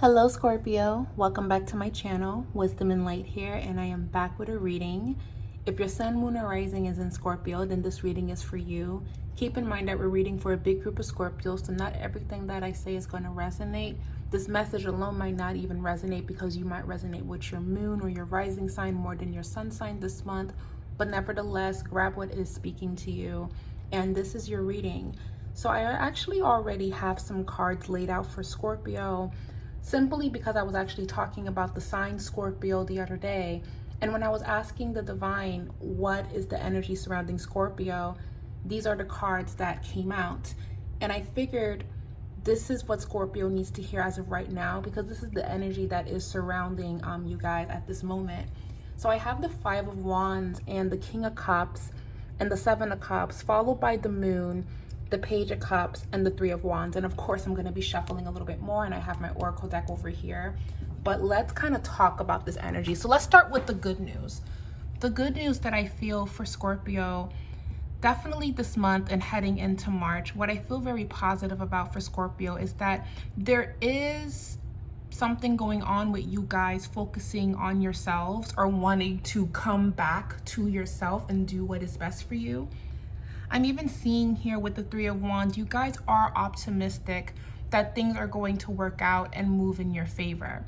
Hello Scorpio, welcome back to my channel, Wisdom and Light here, and I am back with a reading. If your sun, moon, or rising is in Scorpio, then this reading is for you. Keep in mind that we're reading for a big group of Scorpios, so not everything that I say is going to resonate. This message alone might not even resonate because you might resonate with your moon or your rising sign more than your sun sign this month, but nevertheless, grab what is speaking to you, and this is your reading. So I actually already have some cards laid out for Scorpio, simply because I was actually talking about the sign Scorpio the other day. And when I was asking the divine, what is the energy surrounding Scorpio? These are the cards that came out. And I figured this is what Scorpio needs to hear as of right now, because this is the energy that is surrounding you guys at this moment. So I have the Five of Wands and the King of Cups and the Seven of Cups, followed by the Moon, the Page of Cups, and the Three of Wands. And of course, I'm going to be shuffling a little bit more, and I have my Oracle deck over here. But let's kind of talk about this energy. So let's start with the good news. The good news that I feel for Scorpio, definitely this month and heading into March, what I feel very positive about for Scorpio is that there is something going on with you guys focusing on yourselves or wanting to come back to yourself and do what is best for you. I'm even seeing here with the Three of Wands, you guys are optimistic that things are going to work out and move in your favor.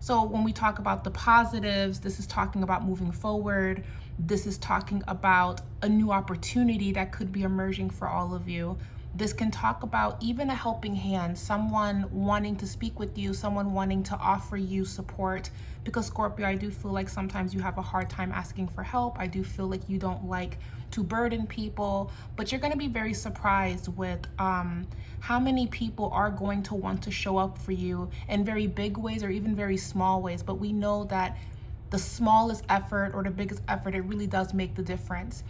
So when we talk about the positives, this is talking about moving forward. This is talking about a new opportunity that could be emerging for all of you. This can talk about even a helping hand, someone wanting to speak with you, someone wanting to offer you support. Because Scorpio, I do feel like sometimes you have a hard time asking for help. I do feel like you don't like to burden people, but you're going to be very surprised with how many people are going to want to show up for you in very big ways or even very small ways. But we know that the smallest effort or the biggest effort, it really does make the difference.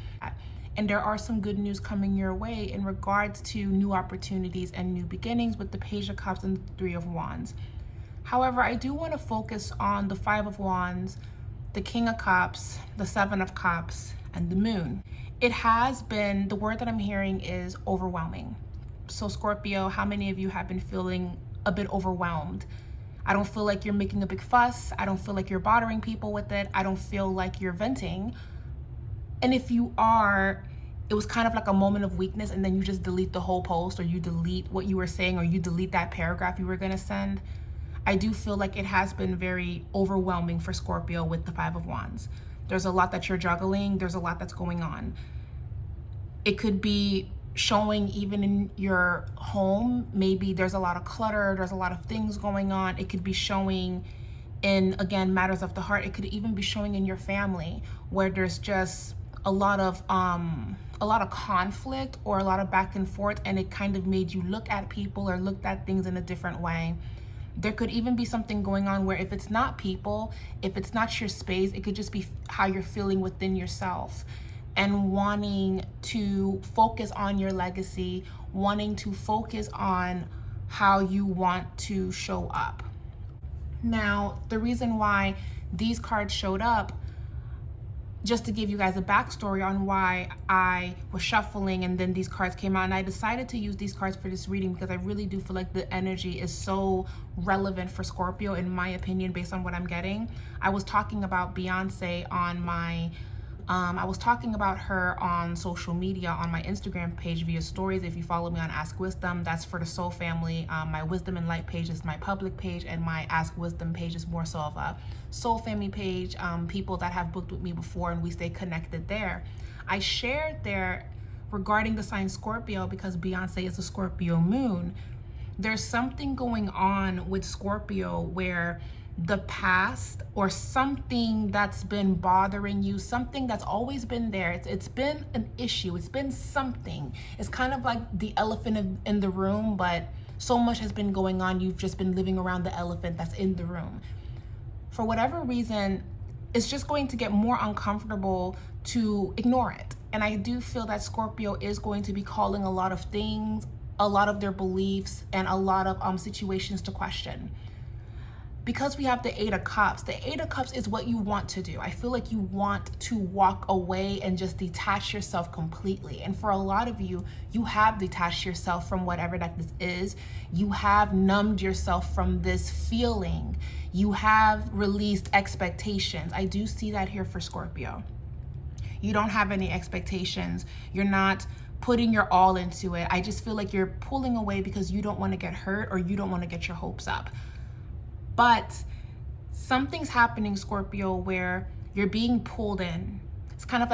And there are some good news coming your way in regards to new opportunities and new beginnings with the Page of Cups and the Three of Wands. However, I do want to focus on the Five of Wands, the King of Cups, the Seven of Cups, and the Moon. It has been, the word that I'm hearing is overwhelming. So Scorpio, how many of you have been feeling a bit overwhelmed? I don't feel like you're making a big fuss. I don't feel like you're bothering people with it. I don't feel like you're venting. And if you are, it was kind of like a moment of weakness and then you just delete the whole post, or you delete what you were saying, or you delete that paragraph you were going to send. I do feel like it has been very overwhelming for Scorpio with the Five of Wands. There's a lot that you're juggling. There's a lot that's going on. It could be showing even in your home. Maybe there's a lot of clutter. There's a lot of things going on. It could be showing in, again, matters of the heart. It could even be showing in your family where there's just a lot of conflict or a lot of back and forth, and it kind of made you look at people or looked at things in a different way. There could even be something going on where if it's not people, if it's not your space, it could just be how you're feeling within yourself and wanting to focus on your legacy, wanting to focus on how you want to show up. Now, the reason why these cards showed up, just to give you guys a backstory on why I was shuffling and then these cards came out, and I decided to use these cards for this reading because I really do feel like the energy is so relevant for Scorpio, in my opinion, based on what I'm getting. I was talking about Beyonce on my I was talking about her on social media on my Instagram page via stories. If you follow me on Ask Wisdom, that's for the Soul family. My Wisdom and Light page is my public page, and my Ask Wisdom page is more so of a Soul family page, people that have booked with me before, and we stay connected there. I shared there regarding the sign Scorpio because Beyonce is a Scorpio moon. There's something going on with Scorpio where the past or something that's been bothering you, something that's always been there, it's been an issue, it's been something. It's kind of like the elephant in the room, but so much has been going on, you've just been living around the elephant that's in the room. For whatever reason, it's just going to get more uncomfortable to ignore it. And I do feel that Scorpio is going to be calling a lot of things, a lot of their beliefs, and a lot of situations to question. because we have the Eight of Cups, the Eight of Cups is what you want to do. I feel like you want to walk away and just detach yourself completely. And for a lot of you, you have detached yourself from whatever that this is. You have numbed yourself from this feeling. You have released expectations. I do see that here for Scorpio. You don't have any expectations. You're not putting your all into it. I just feel like you're pulling away because you don't want to get hurt or you don't want to get your hopes up. But something's happening, Scorpio, where you're being pulled in. It's kind of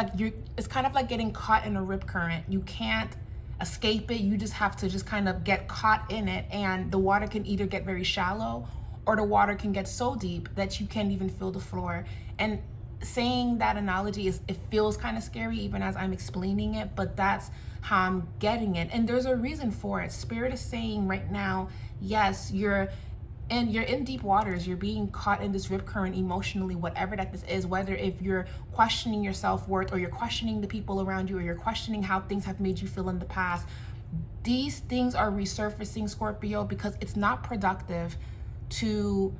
like getting caught in a rip current. You can't escape it. You just have to just kind of get caught in it, and the water can either get very shallow or the water can get so deep that you can't even feel the floor. And saying that analogy it feels kind of scary even as I'm explaining it, but that's how I'm getting it. And there's a reason for it. Spirit is saying right now, yes, you're in deep waters. You're being caught in this rip current emotionally, whatever that this is, whether if you're questioning your self-worth or you're questioning the people around you or you're questioning how things have made you feel in the past. These things are resurfacing, Scorpio, because it's not productive to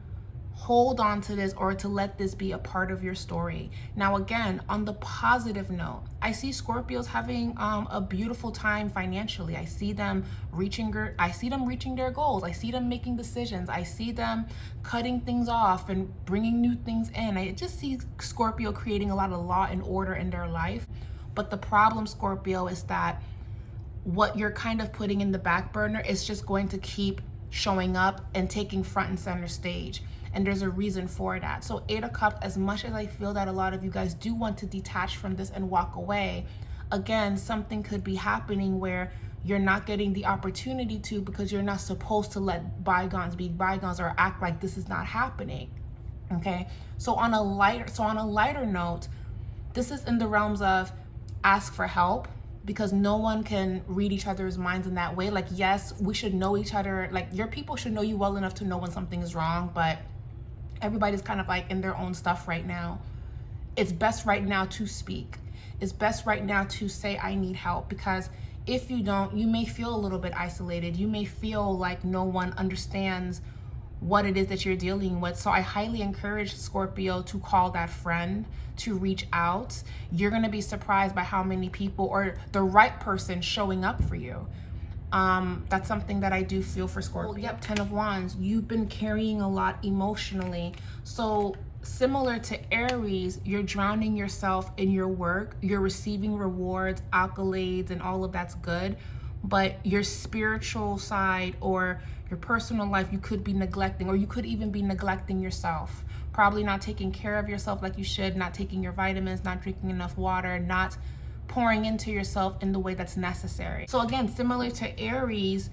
hold on to this or to let this be a part of your story. Now, again, on the positive note, I see Scorpios having a beautiful time financially. I see them reaching their goals. I see them making decisions. I see them cutting things off and bringing new things in. I just see Scorpio creating a lot of law and order in their life. But the problem, Scorpio, is that what you're kind of putting in the back burner is just going to keep showing up and taking front and center stage. And there's a reason for that. So Eight of Cups, as much as I feel that a lot of you guys do want to detach from this and walk away, again, something could be happening where you're not getting the opportunity to because you're not supposed to let bygones be bygones or act like this is not happening. Okay? So on a lighter note, this is in the realms of ask for help, because no one can read each other's minds in that way. Like, yes, we should know each other. Like, your people should know you well enough to know when something is wrong, but everybody's kind of like in their own stuff right now. It's best right now to speak. It's best right now to say, I need help, because if you don't, you may feel a little bit isolated. You may feel like no one understands what it is that you're dealing with. So I highly encourage Scorpio to call that friend, to reach out. You're going to be surprised by how many people or the right person showing up for you. That's something that I do feel for Scorpio. Yep, 10 of Wands. You've been carrying a lot emotionally. So similar to Aries, you're drowning yourself in your work. You're receiving rewards, accolades, and all of that's good. But your spiritual side or your personal life, you could be neglecting, or you could even be neglecting yourself. Probably not taking care of yourself like you should, not taking your vitamins, not drinking enough water, not pouring into yourself in the way that's necessary. So again, similar to Aries,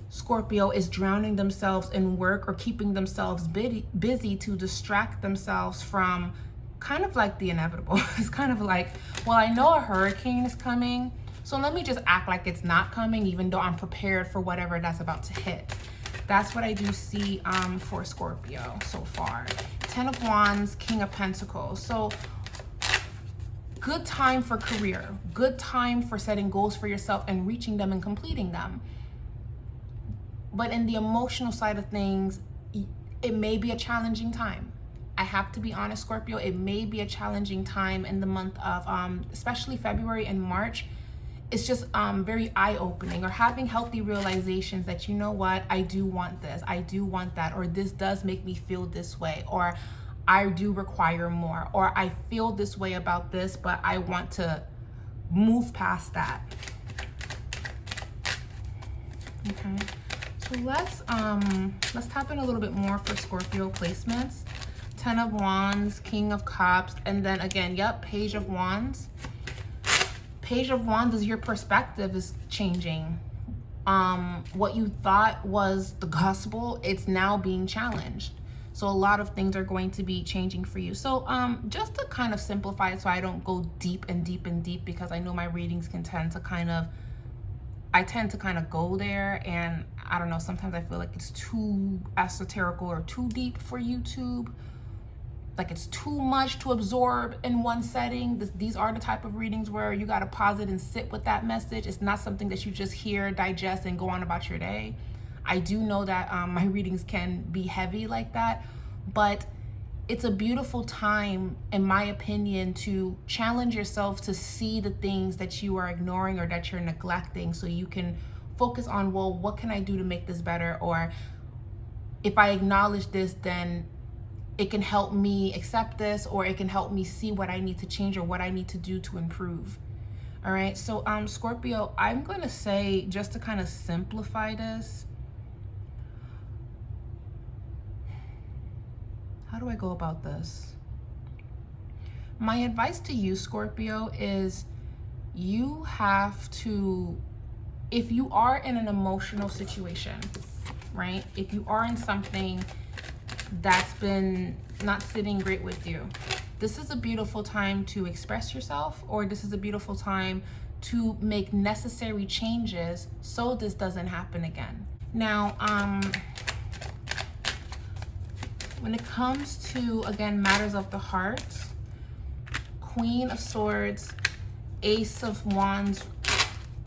Scorpio is drowning themselves in work or keeping themselves busy to distract themselves from kind of like the inevitable. It's kind of like, well, I know a hurricane is coming, so let me just act like it's not coming, even though I'm prepared for whatever that's about to hit. That's what I do see for Scorpio so far. 10 of Wands, King of Pentacles. So good time for career, good time for setting goals for yourself and reaching them and completing them. But in the emotional side of things, it may be a challenging time. I have to be honest, Scorpio, it may be a challenging time in the month of, especially February and March. It's just very eye-opening, or having healthy realizations that, you know what, I do want this, I do want that, or this does make me feel this way, or I do require more, or I feel this way about this, but I want to move past that. Okay, so let's tap in a little bit more for Scorpio placements. 10 of Wands, King of Cups, and then again, yep, Page of Wands. Page of Wands is your perspective is changing. What you thought was the gospel, it's now being challenged. So a lot of things are going to be changing for you. So just to kind of simplify it so I don't go deep and deep and deep, because I know my readings can tend to kind of go there, and I don't know, sometimes I feel like it's too esoterical or too deep for YouTube. Like it's too much to absorb in one setting. These are the type of readings where you got to pause it and sit with that message. It's not something that you just hear, digest, and go on about your day. I do know that my readings can be heavy like that, but it's a beautiful time, in my opinion, to challenge yourself to see the things that you are ignoring or that you're neglecting, so you can focus on, well, what can I do to make this better? Or if I acknowledge this, then it can help me accept this, or it can help me see what I need to change or what I need to do to improve. All right, so Scorpio, I'm going to say, just to kind of simplify this, how do I go about this? My advice to you, Scorpio, is you have to, if you are in an emotional situation, right? If you are in something that's been not sitting great with you, this is a beautiful time to express yourself, or this is a beautiful time to make necessary changes so this doesn't happen again. Now, when it comes to, again, matters of the heart, Queen of Swords, Ace of Wands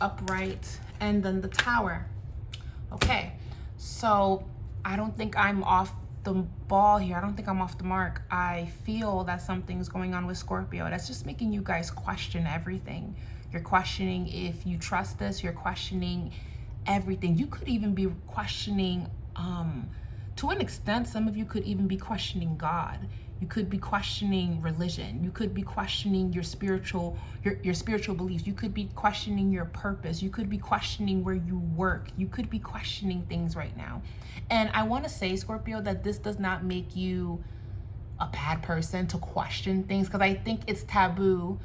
upright, and then the Tower. Okay, so I don't think I'm off the ball here. I don't think I'm off the mark. I feel that something's going on with Scorpio. That's just making you guys question everything. You're questioning if you trust this. You're questioning everything. You could even be questioning, to an extent, some of you could even be questioning God. You could be questioning religion. You could be questioning your spiritual beliefs. You could be questioning your purpose. You could be questioning where you work. You could be questioning things right now. And I want to say, Scorpio, that this does not make you a bad person to question things, because I think it's taboo.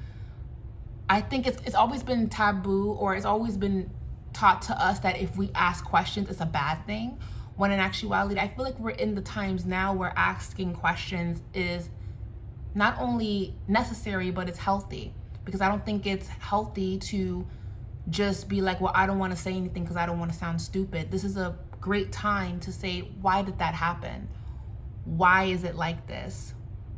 I think it's always been taboo, or it's always been taught to us that if we ask questions, it's a bad thing. When in actuality, I feel like we're in the times now where asking questions is not only necessary, but it's healthy. Because I don't think it's healthy to just be like, well, I don't want to say anything because I don't want to sound stupid. This is a great time to say, why did that happen? Why is it like this?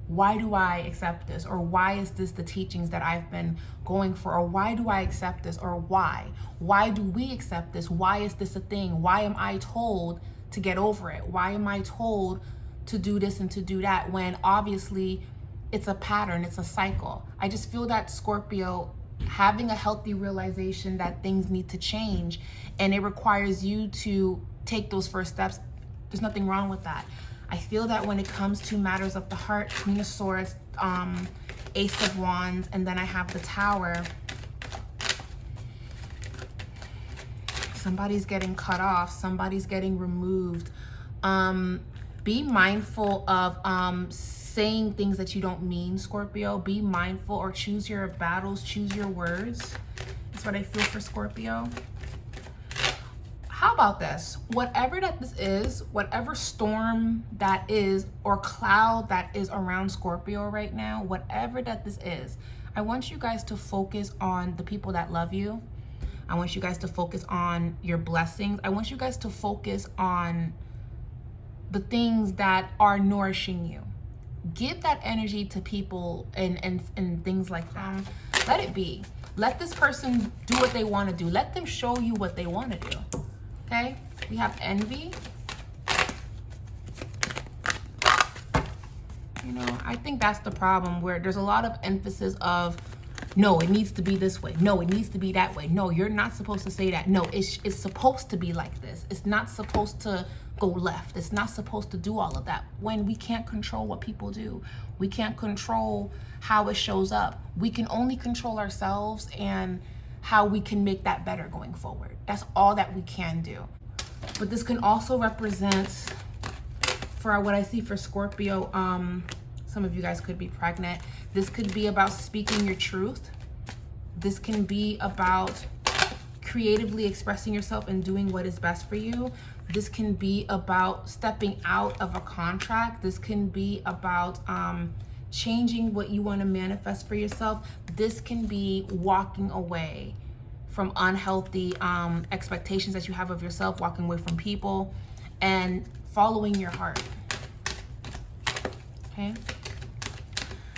Why do I accept this? Or why is this the teachings that I've been going for? Or why do I accept this? Or why? Why do we accept this? Why is this a thing? Why am I told to get over it? Why am I told to do this and to do that, when obviously it's a pattern, it's a cycle? I just feel that Scorpio, having a healthy realization that things need to change, and it requires you to take those first steps. There's nothing wrong with that. I feel that when it comes to matters of the heart, Queen of Swords, Ace of Wands, and then I have the Tower. Somebody's getting cut off. Somebody's getting removed. Be mindful of saying things that you don't mean, Scorpio. Be mindful, or choose your battles, choose your words. That's what I feel for Scorpio. How about this? Whatever that this is, whatever storm that is, or cloud that is around Scorpio right now, whatever that this is, I want you guys to focus on the people that love you. I want you guys to focus on your blessings. I want you guys to focus on the things that are nourishing you. Give that energy to people and things like that. Let it be. Let this person do what they want to do. Let them show you what they want to do. Okay? We have envy. You know, I think that's the problem, where there's a lot of emphasis of, no, it needs to be this way. No, it needs to be that way. No, you're not supposed to say that. No, it's supposed to be like this. It's not supposed to go left. It's not supposed to do all of that, when we can't control what people do. We can't control how it shows up. We can only control ourselves and how we can make that better going forward. That's all that we can do. But this can also represent, for what I see for Scorpio, some of you guys could be pregnant. This could be about speaking your truth. This can be about creatively expressing yourself and doing what is best for you. This can be about stepping out of a contract. This can be about changing what you want to manifest for yourself. This can be walking away from unhealthy expectations that you have of yourself, walking away from people, and following your heart. Okay?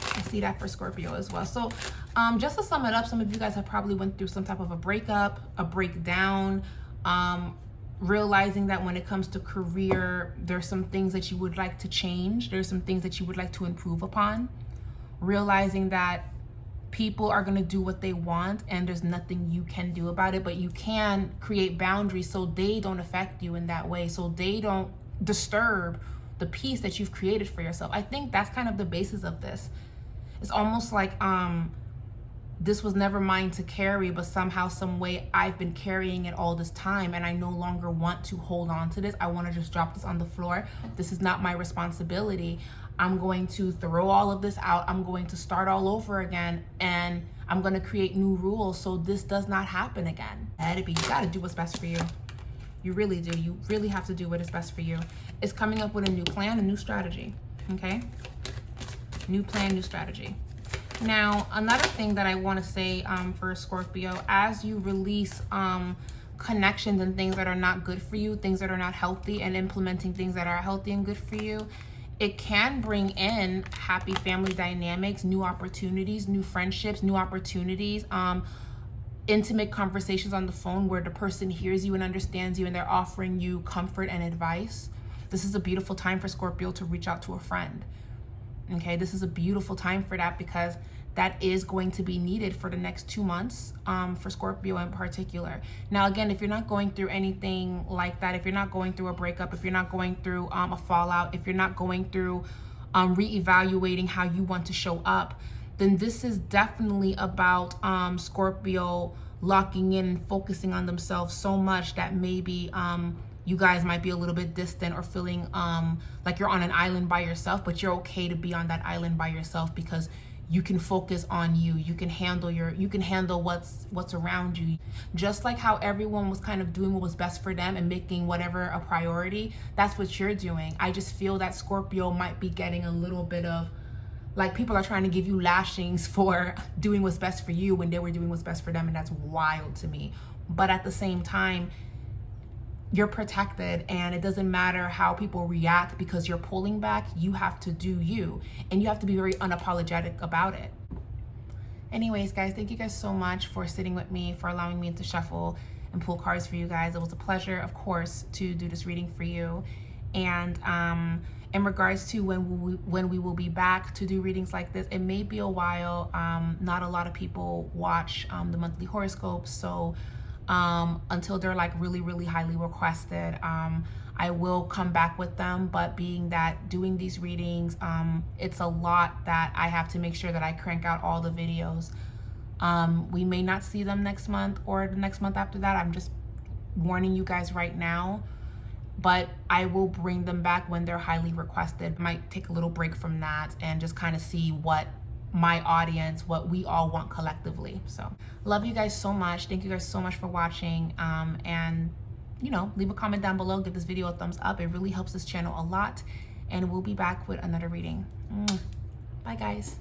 I see that for Scorpio as well. So just to sum it up, some of you guys have probably went through some type of a breakup, a breakdown, realizing that when it comes to career, there's some things that you would like to change. There's some things that you would like to improve upon. Realizing that people are going to do what they want and there's nothing you can do about it, but you can create boundaries so they don't affect you in that way, so they don't disturb the peace that you've created for yourself. I think that's kind of the basis of this. It's almost like this was never mine to carry, but somehow, some way, I've been carrying it all this time, and I no longer want to hold on to this. I want to just drop this on the floor. This is not my responsibility. I'm going to throw all of this out. I'm going to start all over again, and I'm going to create new rules so this does not happen again. You got to do what's best for you. You really do. You really have to do what is best for you. It's coming up with a new plan, a new strategy, okay? New plan, new strategy. Now, another thing that I want to say for Scorpio, as you release connections and things that are not good for you, things that are not healthy, and implementing things that are healthy and good for you, it can bring in happy family dynamics, new opportunities, new friendships, new opportunities, intimate conversations on the phone where the person hears you and understands you and they're offering you comfort and advice. This is a beautiful time for Scorpio to reach out to a friend. Okay, this is a beautiful time for that, because that is going to be needed for the next 2 months for Scorpio in particular. Now, again, if you're not going through anything like that, if you're not going through a breakup, if you're not going through a fallout, if you're not going through reevaluating how you want to show up, then this is definitely about Scorpio locking in and focusing on themselves so much that maybe you guys might be a little bit distant or feeling like you're on an island by yourself, but you're okay to be on that island by yourself because you can focus on you. You can handle what's around you. Just like how everyone was kind of doing what was best for them and making whatever a priority, that's what you're doing. I just feel that Scorpio might be getting a little bit of, like, people are trying to give you lashings for doing what's best for you when they were doing what's best for them, and that's wild to me. But at the same time, you're protected, and it doesn't matter how people react because you're pulling back. You have to do you, and you have to be very unapologetic about it. Anyways, guys, thank you guys so much for sitting with me, for allowing me to shuffle and pull cards for you guys. It was a pleasure, of course, to do this reading for you. And in regards to when we will be back to do readings like this, it may be a while. Not a lot of people watch the monthly horoscopes, so until they're like really, really highly requested, I will come back with them. But being that doing these readings, it's a lot that I have to make sure that I crank out all the videos. We may not see them next month or the next month after that. I'm just warning you guys right now, but I will bring them back when they're highly requested. Might take a little break from that and just kind of see what my audience, what we all want collectively. So love you guys so much. Thank you guys so much for watching, and leave a comment down below, give this video a thumbs up. It really helps this channel a lot, and we'll be back with another reading. Bye guys.